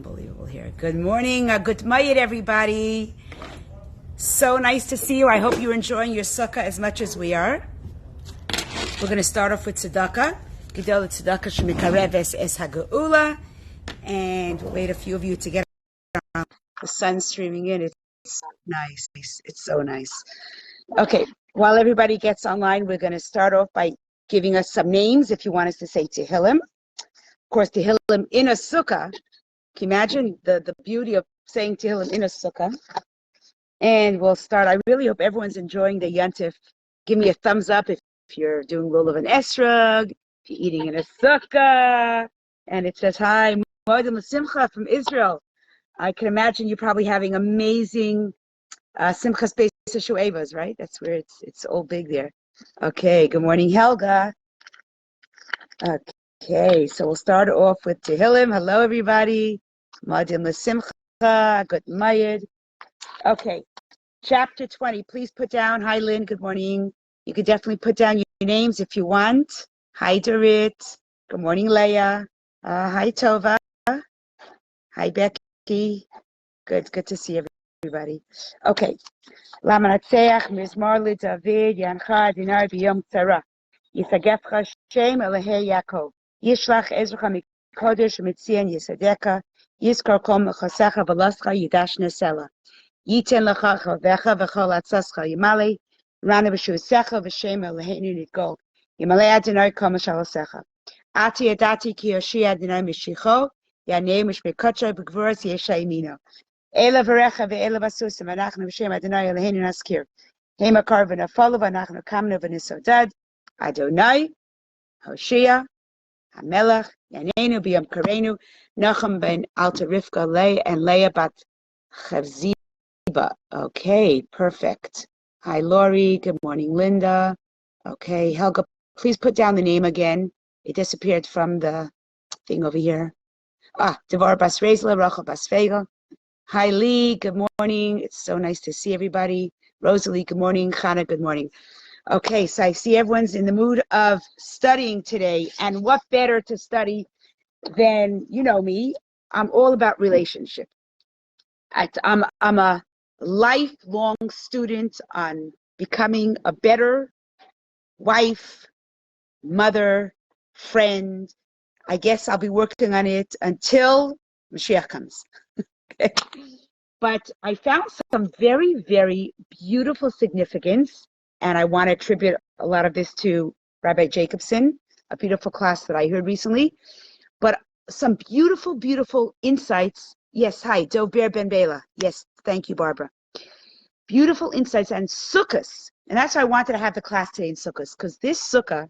unbelievable here. Good morning, good mayit, everybody. So nice to see you. I hope you're enjoying your sukkah as much as we are. We're going to start off with tzedakah. Gidol tzedakah shemikareves es haga'ula. And we'll wait a few of you to get on. The sun streaming in. It's so nice. It's so nice. Okay, while everybody gets online, we're going to start off by giving us some names if you want us to say Tehillim. Of course, Tehillim in a sukkah. Can you imagine the beauty of saying Tehillim in a sukkah? And we'll start. I really hope everyone's enjoying the Yontif. Give me a thumbs up if you're doing lulav and esrog, if you're eating in a sukkah. And it says, hi, Moedim L'Simcha from Israel. I can imagine you're probably having amazing Simchas Beis Shuevas, right? That's where it's all big there. Okay, good morning, Helga. Okay, so we'll start off with Tehillim. Hello, everybody. Moedim L'Simcha, good mayid. Okay, chapter 20. Please put down, hi, Lynn, good morning. You could definitely put down your names if you want. Hi, Dorit. Good morning, Leah. Hi, Tova. Hi, Becky. Good to see everybody. Okay. Lamanatseach, Mizmor David, Yancha, Dinar, Biyom Tzara. Yisagefcha Shem Elahei Yaakov. Yishlach Ezracha Mikodesh, Mitzian, Yisadeka. Yiskar Kol Mechosecha, Velascha, Yidash Nesela. Yiten Lecha Chavecha, V'chol Atzascha, Yimale. Rana B'shusecha, V'shem Eloheinu Nitgol. Yimale Adonai Kol Mashalosecha. Ati Adati Ki Yoshi Adonai Mishicho. Yanei Mishmekotcha B'gvuras Yesha Yimino. Ela V'recha V'ela V'asusim. Anachnu V'shem Adonai Eloheinu Naskir. Hema Kar V'nafolu V'anachnu Kamnu V'nisodad. Adonai Hoshea Hamelech Yaneinu B'yom Karenu. Nachum Ben Alta Rivka Leah and Leah Bat Chavziba. Okay, perfect. Hi, Lori. Good morning, Linda. Okay, Helga, please put down the name again. It disappeared from the thing over here. Devar Bas Rezla, Rachel Bas Fegel. Hi, Lee. Good morning. It's so nice to see everybody. Rosalie, good morning. Chana, good morning. Okay, so I see everyone's in the mood of studying today. And what better to study than, you know me, I'm all about relationship. I'm a lifelong student on becoming a better wife, mother, friend. I guess I'll be working on it until Mashiach comes. Okay. But I found some very, very beautiful significance, and I want to attribute a lot of this to Rabbi Jacobson, a beautiful class that I heard recently. But some beautiful, beautiful insights. Yes, hi, Dover Ben Bela. Yes, thank you, Barbara. Beautiful insights on sukkahs. And that's why I wanted to have the class today in sukkahs, because this sukkah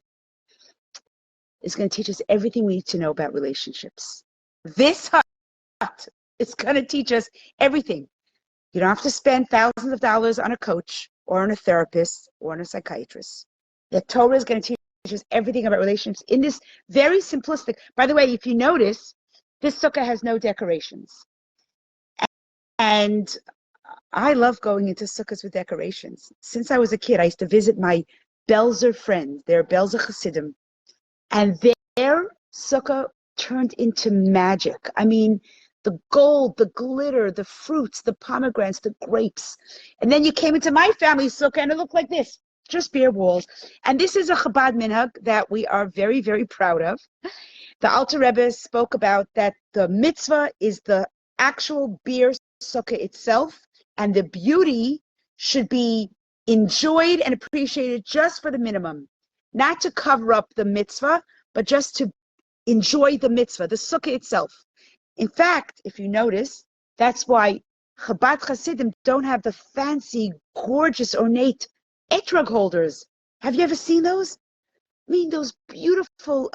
is going to teach us everything we need to know about relationships. This hut is going to teach us everything. You don't have to spend thousands of dollars on a coach or on a therapist or on a psychiatrist. The Torah is going to teach us everything about relationships in this very simplistic. By the way, if you notice, this sukkah has no decorations. And I love going into sukkahs with decorations. Since I was a kid, I used to visit my Belzer friends. They're Belzer Hasidim. And their sukkah turned into magic. I mean, the gold, the glitter, the fruits, the pomegranates, the grapes. And then you came into my family sukkah and it looked like this, just bare walls. And this is a Chabad minhag that we are very, very proud of. The Alter Rebbe spoke about that the mitzvah is the actual beer sukkah itself, and the beauty should be enjoyed and appreciated just for the minimum, not to cover up the mitzvah, but just to enjoy the mitzvah, the sukkah itself. In fact, if you notice, that's why Chabad Hasidim don't have the fancy, gorgeous, ornate etrog holders. Have you ever seen those? I mean, those beautiful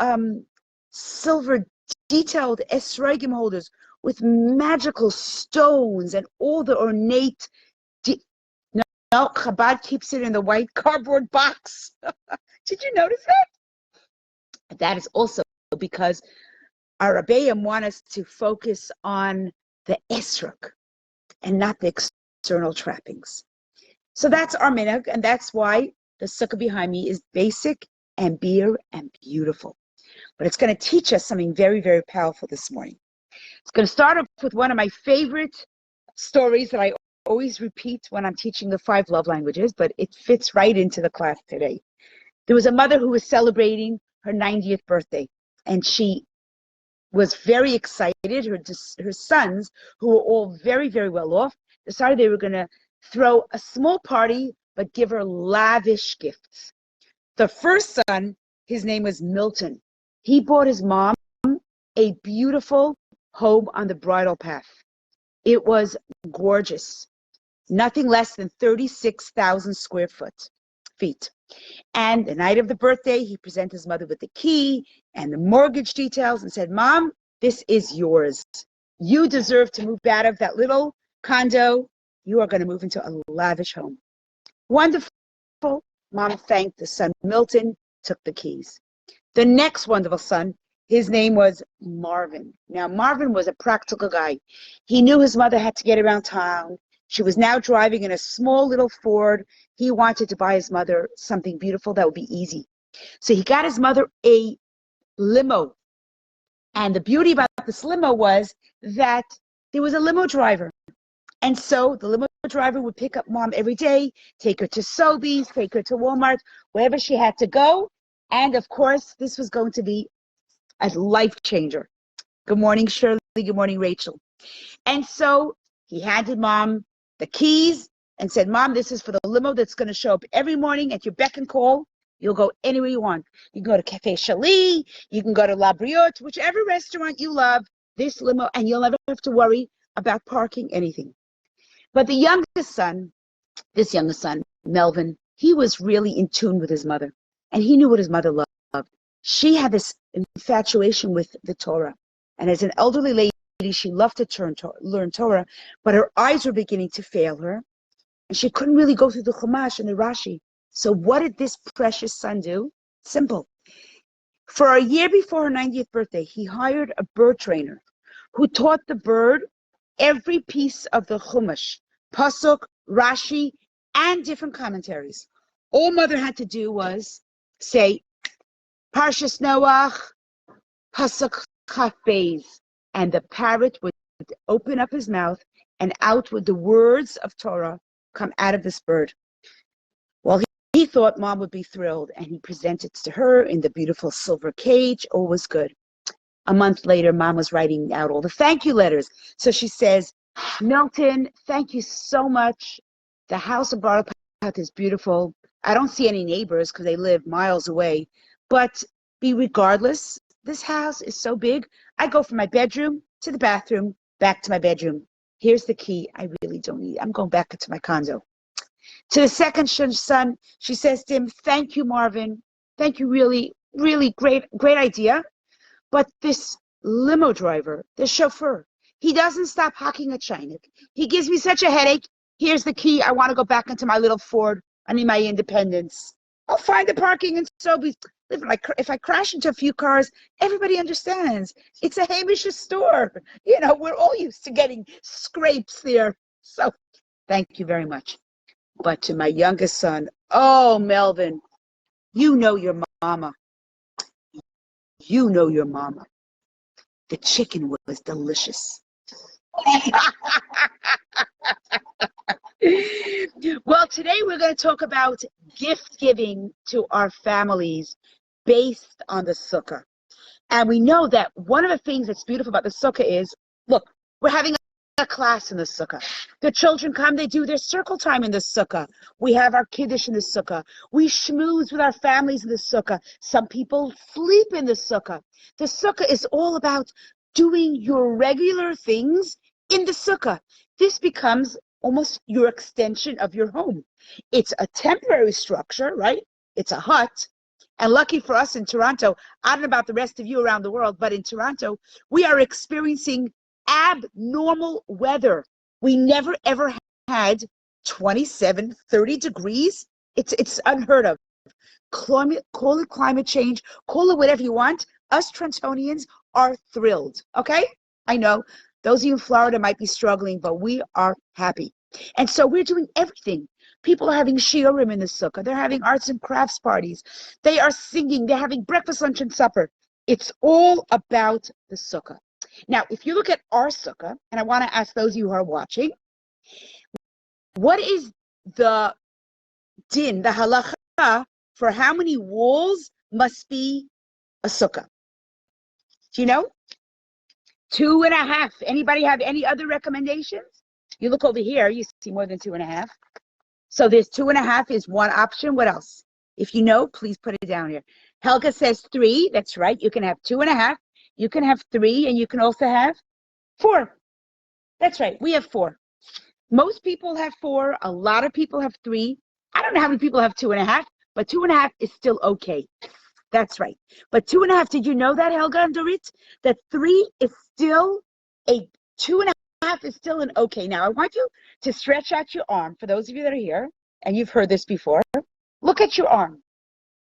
silver detailed esrogim holders with magical stones and all the ornate. No, Chabad keeps it in the white cardboard box. Did you notice that? That is also because our Rebbeim want us to focus on the esrog and not the external trappings. So that's our minhag, and that's why the sukkah behind me is basic and beer and beautiful. But it's going to teach us something very, very powerful this morning. It's going to start off with one of my favorite stories that I always repeat when I'm teaching the 5 love languages, but it fits right into the class today. There was a mother who was celebrating her 90th birthday, and she was very excited. Her sons, who were all very, very well off, decided they were going to throw a small party, but give her lavish gifts. The first son, his name was Milton. He bought his mom a beautiful home on the bridle path. It was gorgeous. Nothing less than 36,000 square feet. And the night of the birthday, he presented his mother with the key and the mortgage details and said, Mom, this is yours. You deserve to move out of that little condo. You are going to move into a lavish home. Wonderful. Mom thanked the son Milton, took the keys. The next wonderful son, his name was Marvin. Now, Marvin was a practical guy. He knew his mother had to get around town. She was now driving in a small little Ford. He wanted to buy his mother something beautiful that would be easy. So he got his mother a limo. And the beauty about this limo was that there was a limo driver. And so the limo driver would pick up Mom every day, take her to Sobeys, take her to Walmart, wherever she had to go. And of course, this was going to be a life changer. Good morning, Shirley. Good morning, Rachel. And so he handed Mom the keys and said, Mom, this is for the limo that's going to show up every morning at your beck and call. You'll go anywhere you want. You can go to Cafe Chalet, you can go to La Briotte, whichever restaurant you love, this limo, and you'll never have to worry about parking anything. But the youngest son, this youngest son, Melvin, he was really in tune with his mother, and he knew what his mother loved. She had this infatuation with the Torah, and as an elderly lady, she loved to learn Torah, but her eyes were beginning to fail her, and she couldn't really go through the Chumash and the Rashi. So what did this precious son do? Simple. For a year before her 90th birthday, he hired a bird trainer who taught the bird every piece of the Chumash, Pasuk, Rashi, and different commentaries. All mother had to do was say, Parshas Noach, Pasuk Chafez, and the parrot would open up his mouth, and out would the words of Torah come out of this bird. Well, he thought Mom would be thrilled, and he presented it to her in the beautiful silver cage. All was good. A month later, Mom was writing out all the thank you letters. So she says, Milton, thank you so much. The house of Bridle Path is beautiful. I don't see any neighbors because they live miles away. But regardless, this house is so big. I go from my bedroom to the bathroom, back to my bedroom. Here's the key. I really don't need it. I'm going back to my condo. To the second son, she says to him, thank you, Marvin. Thank you, really, really great idea. But this limo driver, the chauffeur, he doesn't stop hocking a chinik. He gives me such a headache. Here's the key. I want to go back into my little Ford. I need my independence. I'll find the parking in Sobeys. If I crash into a few cars, everybody understands. It's a Hamish's store. You know, we're all used to getting scrapes there. So thank you very much. But to my youngest son, oh, Melvin, you know your mama. You know your mama. The chicken was delicious. Well, today we're going to talk about gift giving to our families based on the sukkah. And we know that one of the things that's beautiful about the sukkah is, look, we're having a class in the sukkah. The children come, they do their circle time in the sukkah. We have our kiddush in the sukkah. We schmooze with our families in the sukkah. Some people sleep in the sukkah. The sukkah is all about doing your regular things in the sukkah. This becomes almost your extension of your home. It's a temporary structure, right? It's a hut. And lucky for us in Toronto, I don't know about the rest of you around the world, but in Toronto, we are experiencing abnormal weather. We never ever had 27, 30 degrees. It's unheard of. Call it climate change, call it whatever you want. Us Torontonians are thrilled, okay? I know those of you in Florida might be struggling, but we are happy. And so we're doing everything. People are having shiurim in the sukkah. They're having arts and crafts parties. They are singing. They're having breakfast, lunch, and supper. It's all about the sukkah. Now, if you look at our sukkah, and I want to ask those of you who are watching, what is the din, the halacha, for how many walls must be a sukkah? Do you know? 2.5. Anybody have any other recommendations? You look over here, you see more than 2.5. So there's 2.5 is one option. What else? If you know, please put it down here. Helga says 3. That's right. You can have 2.5. You can have 3, and you can also have 4. That's right. We have 4. Most people have 4. A lot of people have 3. I don't know how many people have 2.5, but 2.5 is still okay. That's right. But 2.5, did you know that, Helga and Dorit? That 3 is still a 2.5 is still an okay. Now, I want you to stretch out your arm. For those of you that are here, and you've heard this before, look at your arm.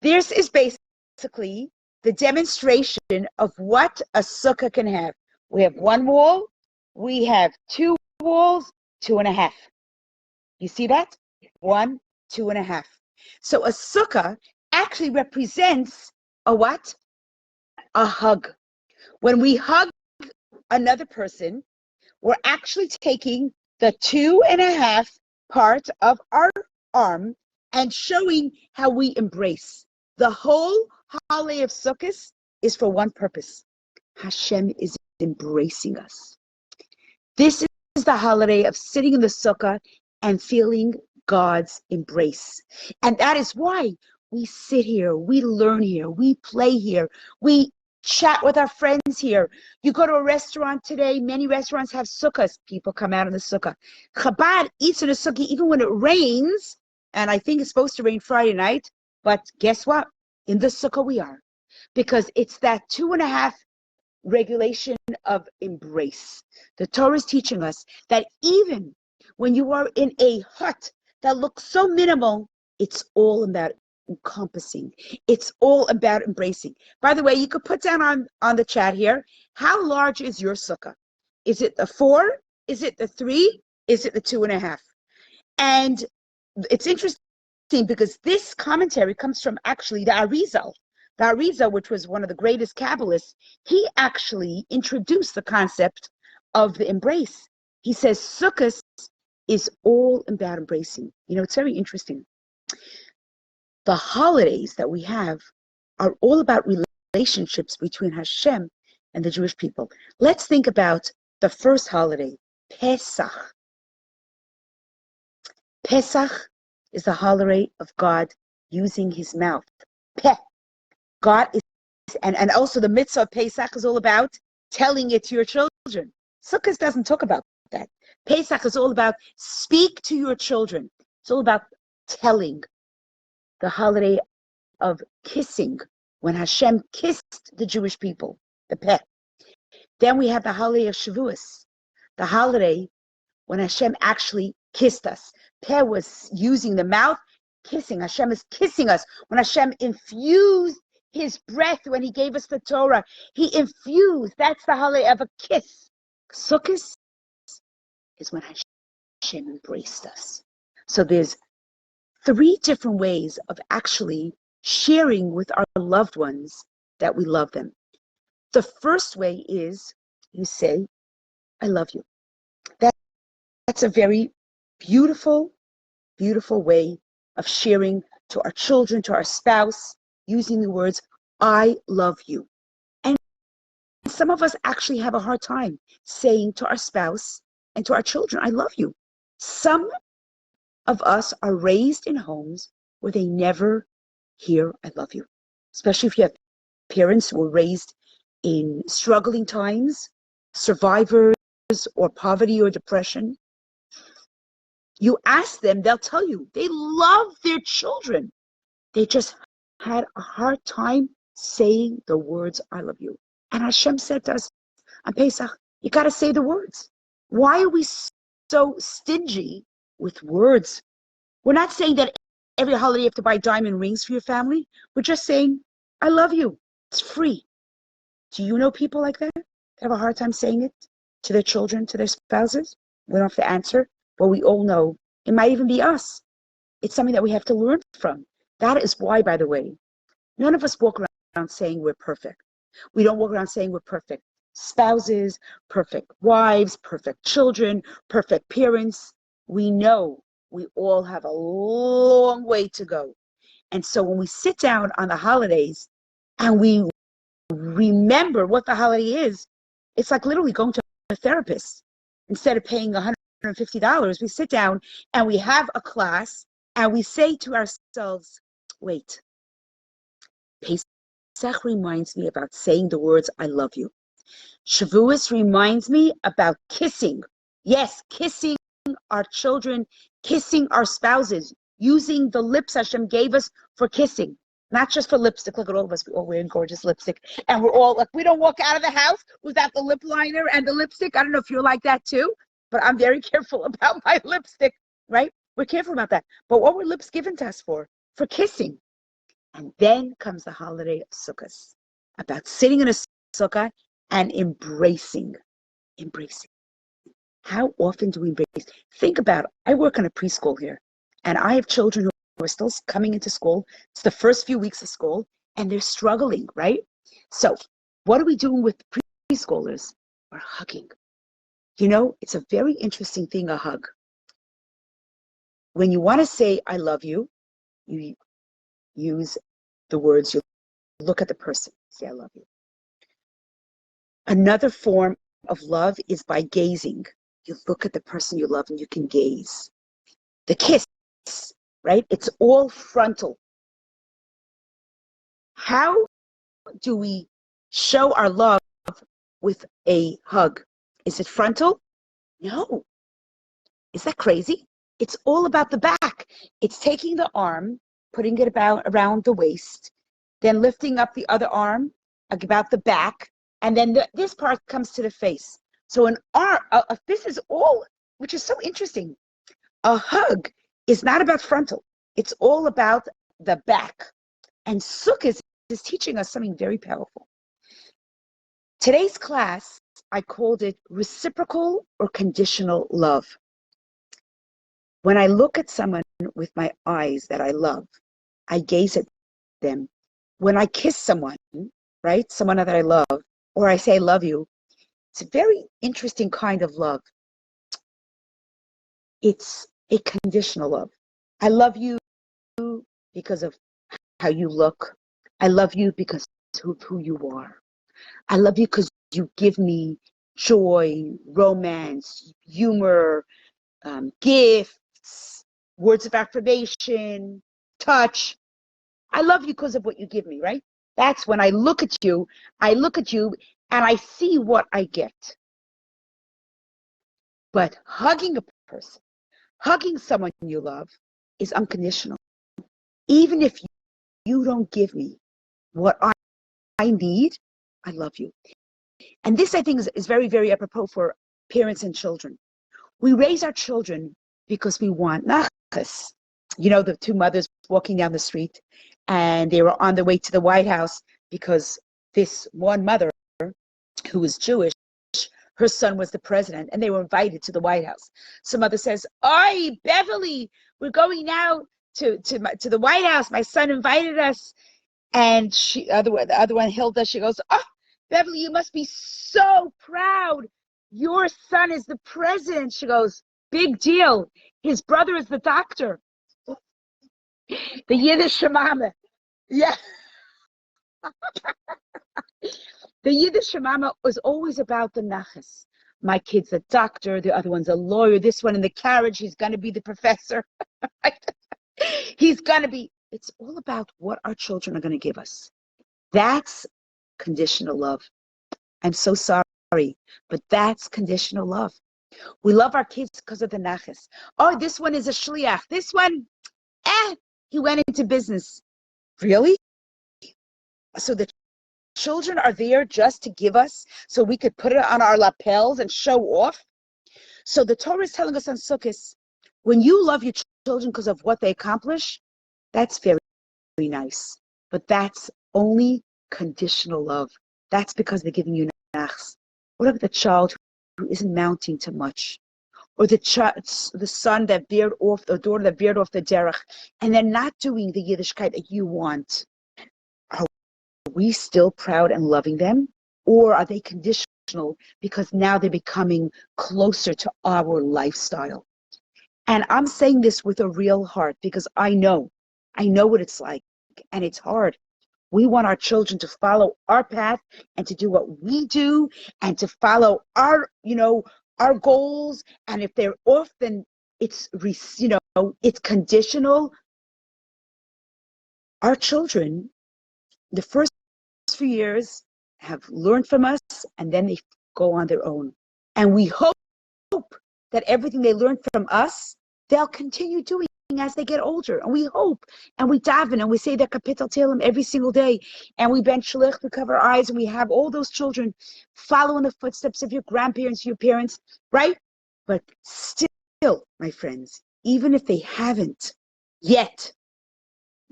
This is basically the demonstration of what a sukkah can have. We have 1 wall, we have 2 walls, 2.5. You see that? 1, 2.5. So a sukkah actually represents a what? A hug. When we hug another person, we're actually taking the 2.5 part of our arm and showing how we embrace. The whole holiday of Sukkot is for one purpose. Hashem is embracing us. This is the holiday of sitting in the sukkah and feeling God's embrace. And that is why we sit here, we learn here, we play here, we chat with our friends here. You go to a restaurant today, many restaurants have sukkahs. People come out in the sukkah. Chabad eats in a sukkah even when it rains, and I think it's supposed to rain Friday night, but guess what? In the sukkah we are, because it's that 2.5 regulation of embrace. The Torah is teaching us that even when you are in a hut that looks so minimal, it's all about encompassing. It's all about embracing. By the way, you could put down on the chat here, how large is your sukkah? Is it the 4? Is it the 3? Is it the 2.5? And it's interesting because this commentary comes from actually the Arizal. The Arizal, which was one of the greatest Kabbalists, he actually introduced the concept of the embrace. He says Sukkot is all about embracing. You know, it's very interesting. The holidays that we have are all about relationships between Hashem and the Jewish people. Let's think about the first holiday, Pesach. Pesach is the holiday of God using his mouth. Peh. God is, and also the mitzvah of Pesach is all about telling it to your children. Sukkot doesn't talk about that. Pesach is all about speak to your children. It's all about telling. The holiday of kissing, when Hashem kissed the Jewish people, the peh. Then we have the holiday of Shavuos, the holiday when Hashem actually kissed us. Peh was using the mouth, kissing. Hashem is kissing us. When Hashem infused his breath, when he gave us the Torah, he infused. That's the holiday of a kiss. Sukkot is when Hashem embraced us. So there's 3 different ways of actually sharing with our loved ones that we love them. The first way is you say, I love you. That's a very beautiful, beautiful way of sharing to our children, to our spouse, using the words, I love you. And some of us actually have a hard time saying to our spouse and to our children, I love you. Some of us are raised in homes where they never hear I love you, especially if you have parents who were raised in struggling times, survivors, or poverty or depression. You ask them, they'll tell you they love their children. They just had a hard time saying the words I love you. And Hashem said to us on Pesach, you got to say the words. Why are we so stingy with words? We're not saying that every holiday you have to buy diamond rings for your family. We're just saying, I love you. It's free. Do you know people like that? They have a hard time saying it to their children, to their spouses? We don't have to answer, but we all know it might even be us. It's something that we have to learn from. That is why, by the way, none of us walk around saying we're perfect. We don't walk around saying we're perfect. spouses, perfect wives, perfect children, perfect parents. We know we all have a long way to go. And so when we sit down on the holidays and we remember what the holiday is, it's like literally going to a therapist. Instead of paying $150, we sit down and we have a class and we say to ourselves, wait, Pesach reminds me about saying the words, I love you. Shavuos reminds me about kissing. Yes, kissing our children, kissing our spouses, using the lips Hashem gave us for kissing. Not just for lipstick. Look at all of us. We're all wearing gorgeous lipstick. And we're all like, we don't walk out of the house without the lip liner and the lipstick. I don't know if you're like that too, but I'm very careful about my lipstick, right? We're careful about that. But what were lips given to us for? For kissing. And then comes the holiday of Sukkot, about sitting in a sukkah and embracing. How often do we embrace? Think about it. I work in a preschool here, and I have children who are still coming into school. It's the first few weeks of school, and they're struggling, right? So what are we doing with preschoolers? We're hugging. You know, it's a very interesting thing, a hug. When you want to say, I love you, you use the words, you look at the person, say, I love you. Another form of love is by gazing. You look at the person you love and you can gaze. The kiss, right? It's all frontal. How do we show our love with a hug? Is it frontal? No. Is that crazy? It's all about the back. It's taking the arm, putting it around the waist, then lifting up the other arm about the back, and then this part comes to the face. So an arm, this is all, which is so interesting. A hug is not about frontal. It's all about the back. And Sukkot is teaching us something very powerful. Today's class, I called it reciprocal or conditional love. When I look at someone with my eyes that I love, I gaze at them. When I kiss someone, right, someone that I love, or I say I love you, it's a very interesting kind of love. It's a conditional love. I love you because of how you look. I love you because of who you are. I love you because you give me joy, romance, humor, gifts, words of affirmation, touch. I love you because of what you give me, right? That's when I look at you and I see what I get. But hugging a person, hugging someone you love is unconditional. Even if you don't give me what I need, I love you. And this, I think, is very, very apropos for parents and children. We raise our children because we want nachas. You know, the two mothers walking down the street, and they were on their way to the White House because this one mother, who was Jewish, her son was the president, and they were invited to the White House. So mother says, "Oi, Beverly, we're going now to the White House. My son invited us." And the other one, Hilda, she goes, "Oh, Beverly, you must be so proud. Your son is the president." She goes, "Big deal. His brother is the doctor." The Yiddish Shemama. Yeah. The Yiddish Shemama was always about the nachas. My kid's a doctor, the other one's a lawyer, this one in the carriage, he's going to be the professor. He's going to be, it's all about what our children are going to give us. That's conditional love. I'm so sorry, but that's conditional love. We love our kids because of the nachas. Oh, this one is a shliach. This one, he went into business. Really? So the children are there just to give us so we could put it on our lapels and show off. So the Torah is telling us on Sukkot, when you love your children because of what they accomplish, that's very, very nice. But that's only conditional love. That's because they're giving you nachs. What about the child who isn't mounting to much? Or the son that veered off, the daughter that veered off the derech, and they're not doing the Yiddishkeit that you want. Are we still proud and loving them? Or are they conditional because now they're becoming closer to our lifestyle. And I'm saying this with a real heart because I know what it's like, and it's hard. We want our children to follow our path and to do what we do and to follow our, our goals. And if they're off, then it's, it's conditional. Our children, the first few years, have learned from us, and then they go on their own. And we hope that everything they learn from us, they'll continue doing as they get older. And we hope, and we daven, and we say the kapitel tehillim every single day, and we ben shlich, we cover our eyes, and we have all those children follow in the footsteps of your grandparents, your parents, right? But still, my friends, even if they haven't yet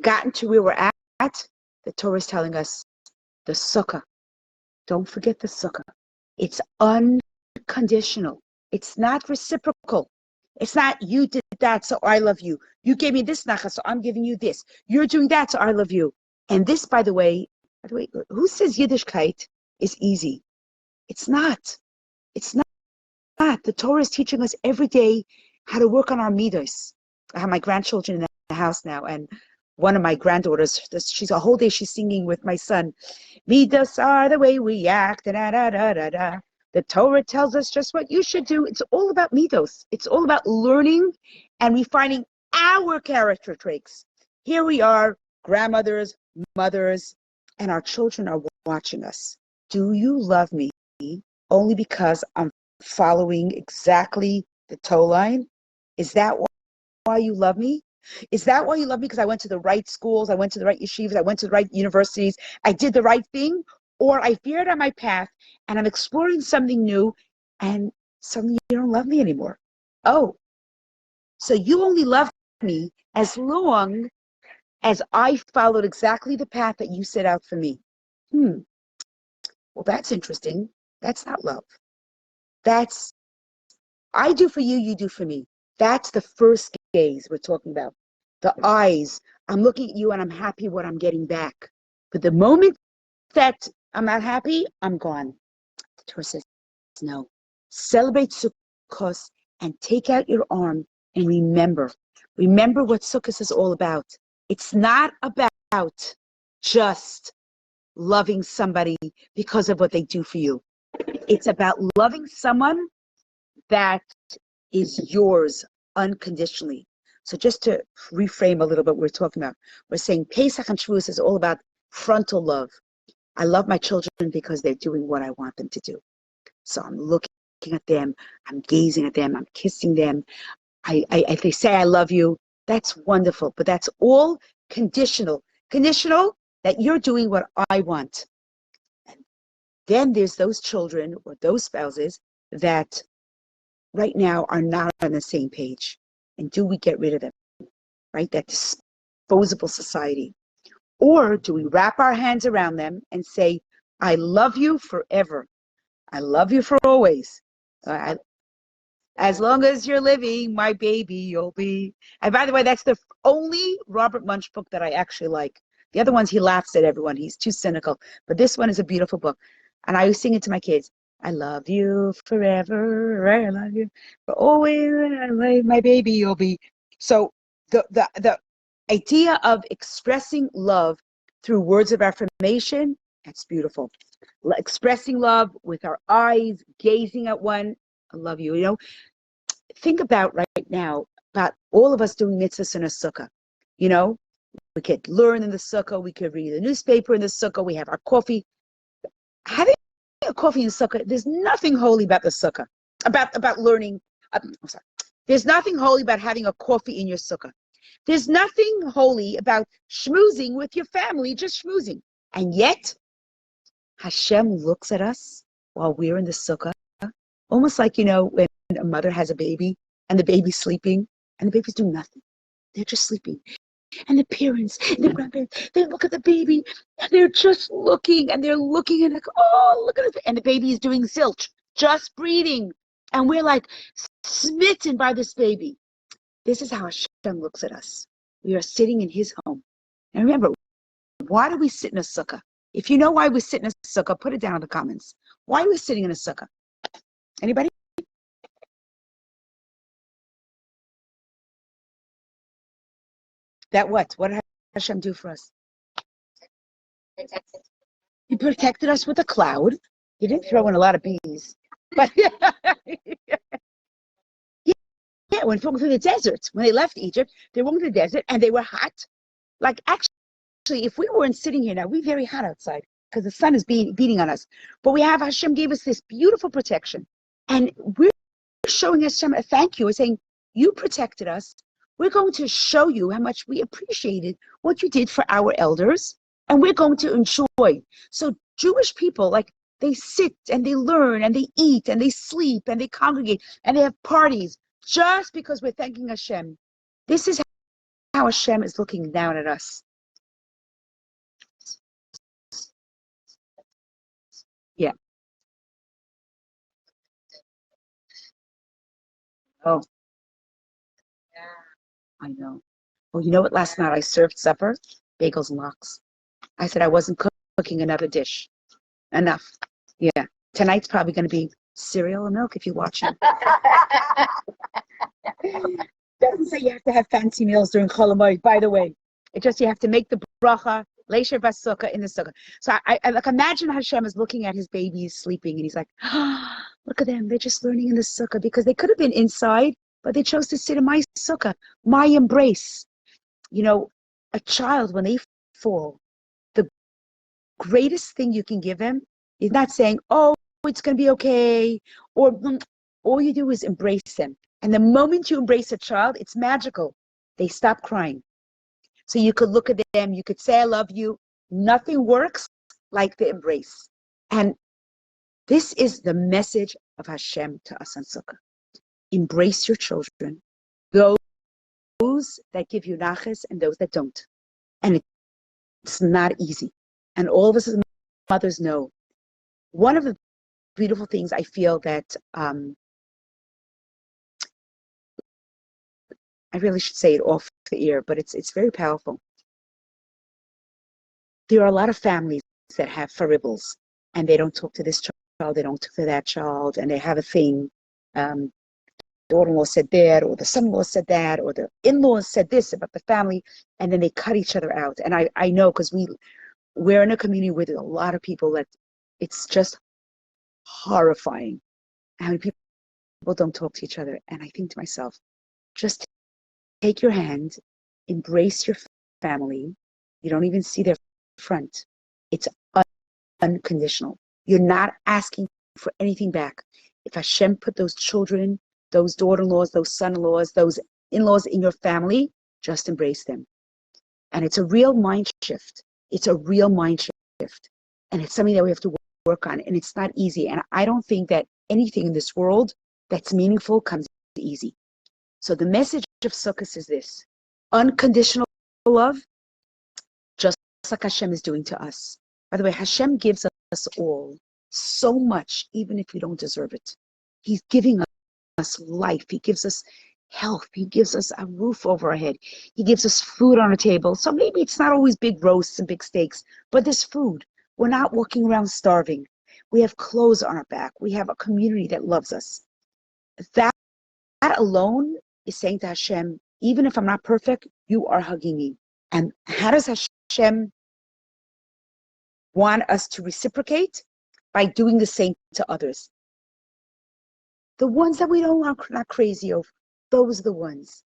gotten to where we're at, the Torah is telling us the sukkah. Don't forget the sukkah. It's unconditional. It's not reciprocal. It's not you did that, so I love you. You gave me this nacha, so I'm giving you this. You're doing that, so I love you. And this, by the way, who says Yiddishkeit is easy? It's not. It's not. The Torah is teaching us every day how to work on our midos. I have my grandchildren in the house now, and one of my granddaughters, she's a whole day she's singing with my son. Midos are the way we act, da da da da da. The Torah tells us just what you should do. It's all about midos. It's all about learning and refining our character traits. Here we are, grandmothers, mothers, and our children are watching us. Do you love me only because I'm following exactly the toe line? Is that why you love me? Is that why you love me? Because I went to the right schools, I went to the right yeshivas, I went to the right universities, I did the right thing? Or I veered on my path and I'm exploring something new and suddenly you don't love me anymore. Oh, so you only love me as long as I followed exactly the path that you set out for me. Well, that's interesting. That's not love. That's, I do for you, you do for me. That's the first gaze we're talking about. The eyes. I'm looking at you and I'm happy what I'm getting back. But the moment that I'm not happy, I'm gone. The Torah says, no. Celebrate Sukkot and take out your arm and remember. Remember what Sukkot is all about. It's not about just loving somebody because of what they do for you. It's about loving someone that is yours unconditionally. So just to reframe a little bit what we're talking about, we're saying Pesach and Shavuos is all about frontal love. I love my children because they're doing what I want them to do. So I'm looking at them, I'm gazing at them, I'm kissing them. If they say I love you, that's wonderful, but that's all conditional. Conditional that you're doing what I want. And then there's those children or those spouses that right now are not on the same page. And do we get rid of them? Right? That disposable society. Or do we wrap our hands around them and say, I love you forever. I love you for always. As long as you're living, my baby, you'll be. And by the way, that's the only Robert Munch book that I actually like. The other ones, he laughs at everyone. He's too cynical. But this one is a beautiful book. And I always sing it to my kids. I love you forever. I love you for always. My baby, you'll be. So the idea of expressing love through words of affirmation, that's beautiful. Expressing love with our eyes, gazing at one. I love you. You know, think about right now about all of us doing mitzvahs in a sukkah. You know, we could learn in the sukkah. We could read the newspaper in the sukkah. We have our coffee. Having a coffee in the sukkah, there's nothing holy about the sukkah. About learning. I'm sorry. There's nothing holy about having a coffee in your sukkah. There's nothing holy about schmoozing with your family, just schmoozing. And yet, Hashem looks at us while we're in the sukkah, almost like, you know, when a mother has a baby and the baby's sleeping and the baby's doing nothing. They're just sleeping. And the parents, and the grandparents, they look at the baby and they're just looking and they're looking and like, oh, look at it. And the baby is doing zilch, just breathing. And we're like smitten by this baby. This is how Hashem looks at us. We are sitting in his home. And remember, why do we sit in a sukkah? If you know why we sit in a sukkah, put it down in the comments. Why are we sitting in a sukkah? Anybody? That what? What did Hashem do for us? He protected us with a cloud. He didn't throw in a lot of bees. But yeah, when they went through the desert, when they left Egypt, they went to the desert and they were hot. Like actually, if we weren't sitting here now, we'd be very hot outside because the sun is beating on us. But we have Hashem gave us this beautiful protection. And we're showing Hashem a thank you. We're saying, you protected us. We're going to show you how much we appreciated what you did for our elders. And we're going to enjoy. So Jewish people, like, they sit and they learn and they eat and they sleep and they congregate and they have parties just because we're thanking Hashem. This is how Hashem is looking down at us. Yeah. Oh, I know. Well, you know what? Last night I served supper, bagels and lox. I said I wasn't cooking another dish. Enough. Yeah. Tonight's probably going to be cereal and milk if you watch it. Doesn't say you have to have fancy meals during Chol Hamoed, by the way. It just you have to make the bracha, leisher basukah in the sukkah. So I like imagine Hashem is looking at his babies sleeping and he's like, oh, look at them. They're just learning in the sukkah because they could have been inside, but they chose to sit in my sukkah, my embrace. You know, a child, when they fall, the greatest thing you can give them is not saying, oh, it's going to be okay, or all you do is embrace them. And the moment you embrace a child, it's magical. They stop crying. So you could look at them, you could say, I love you. Nothing works like the embrace. And this is the message of Hashem to us on Sukkah. Embrace your children, those that give you naches and those that don't. And it's not easy. And all of us as mothers know. One of the beautiful things I feel that I really should say it off the ear, but it's very powerful. There are a lot of families that have faribbles, and they don't talk to this child, they don't talk to that child, and they have a thing. The daughter-in-law said that, or the son-in-law said that, or the in-laws said this about the family, and then they cut each other out. And I know because we're in a community with a lot of people that it's just horrifying how many people don't talk to each other. And I think to myself, just take your hand, embrace your family. You don't even see their front. It's unconditional. You're not asking for anything back. If Hashem put those children, those daughter-in-laws, those son-in-laws, those in-laws in your family, just embrace them. And it's a real mind shift. It's a real mind shift. And it's something that we have to work on. And it's not easy. And I don't think that anything in this world that's meaningful comes easy. So the message of Sukkot is this: unconditional love, just like Hashem is doing to us. By the way, Hashem gives us all so much, even if we don't deserve it. He's giving us life. He gives us health. He gives us a roof over our head. He gives us food on our table. So maybe it's not always big roasts and big steaks, but there's food. We're not walking around starving. We have clothes on our back. We have a community that loves us. That alone is saying to Hashem, even if I'm not perfect, you are hugging me. And how does Hashem want us to reciprocate? By doing the same to others. The ones that we don't are not crazy over, those are the ones.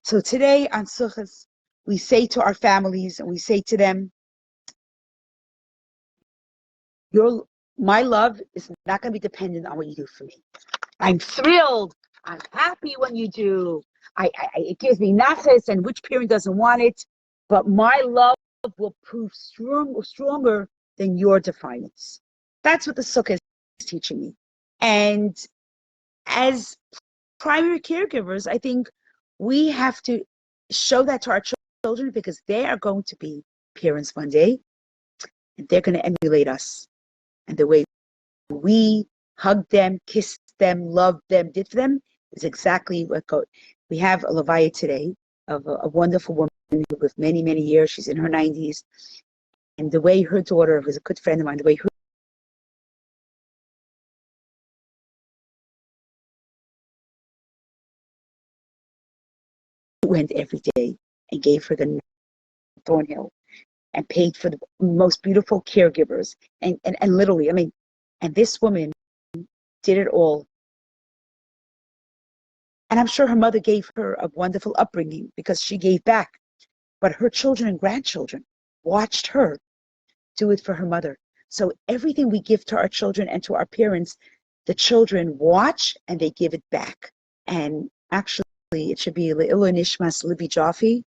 So today on Sukkot, we say to our families and we say to them, my love is not going to be dependent on what you do for me. I'm thrilled. I'm happy when you do. It gives me nachas, and which parent doesn't want it? But my love will prove stronger than your defiance. That's what the Sukkah is teaching me. And as primary caregivers, I think we have to show that to our children because they are going to be parents one day, and they're going to emulate us. And the way we hug them, kiss them, love them, did for them is exactly what we have a levaya today of a wonderful woman who lived many, many years. She's in her 90s. the way her daughter was a good friend of mine, the way her went every day and gave her the Thornhill and paid for the most beautiful caregivers. And literally, I mean, and this woman did it all. And I'm sure her mother gave her a wonderful upbringing because she gave back. But her children and grandchildren watched her do it for her mother. So everything we give to our children and to our parents, the children watch and they give it back. And actually, it should be Le'ilo Nishmas Libby Jaffe.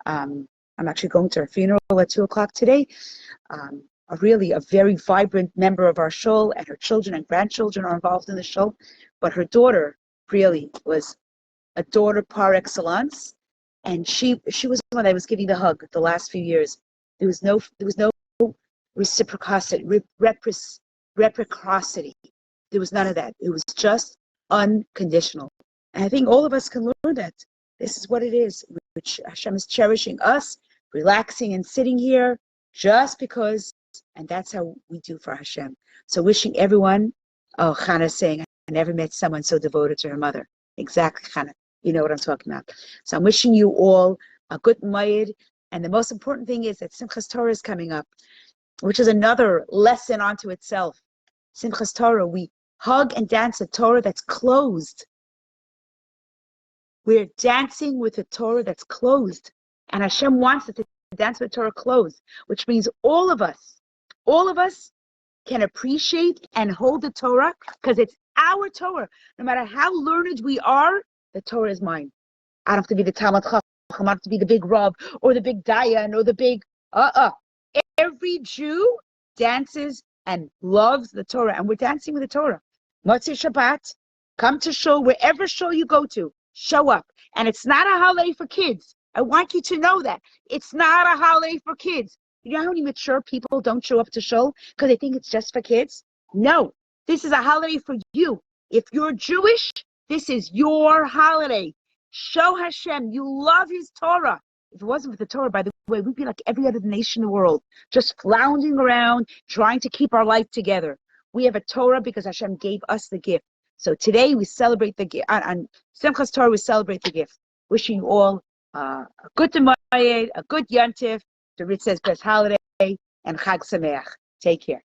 I'm actually going to her funeral at 2:00 today. Really a very vibrant member of our shul, and her children and grandchildren are involved in the shul. But her daughter really was a daughter par excellence, and she was the one that was giving the hug the last few years. There was no reciprocity. Reciprocity. There was none of that. It was just unconditional. And I think all of us can learn that. This is what it is, which Hashem is cherishing us, relaxing and sitting here just because, and that's how we do for Hashem. So wishing everyone, oh, Chana's saying, I never met someone so devoted to her mother. Exactly, Chana. You know what I'm talking about. So I'm wishing you all a good Mayid. And the most important thing is that Simchas Torah is coming up, which is another lesson unto itself. Simchas Torah, we hug and dance a Torah that's closed. We're dancing with a Torah that's closed. And Hashem wants us to dance with a Torah closed, which means all of us can appreciate and hold the Torah because it's our Torah. No matter how learned we are, the Torah is mine. I don't have to be the Talmud Chacham, I don't have to be the big Rav or the big Dayan or the big Every Jew dances and loves the Torah, and we're dancing with the Torah. Motzei Shabbat, come to shul, wherever shul you go to, show up. And it's not a holiday for kids. I want you to know that. It's not a holiday for kids. You know how many mature people don't show up to shul because they think it's just for kids? No, this is a holiday for you. If you're Jewish, this is your holiday. Show Hashem you love His Torah. If it wasn't for the Torah, by the way, we'd be like every other nation in the world, just floundering around, trying to keep our life together. We have a Torah because Hashem gave us the gift. So today we celebrate the gift. On Simchas Torah, we celebrate the gift. Wishing you all a good Demayed, a good Yantif, the Ritz says best holiday, and Chag Sameach. Take care.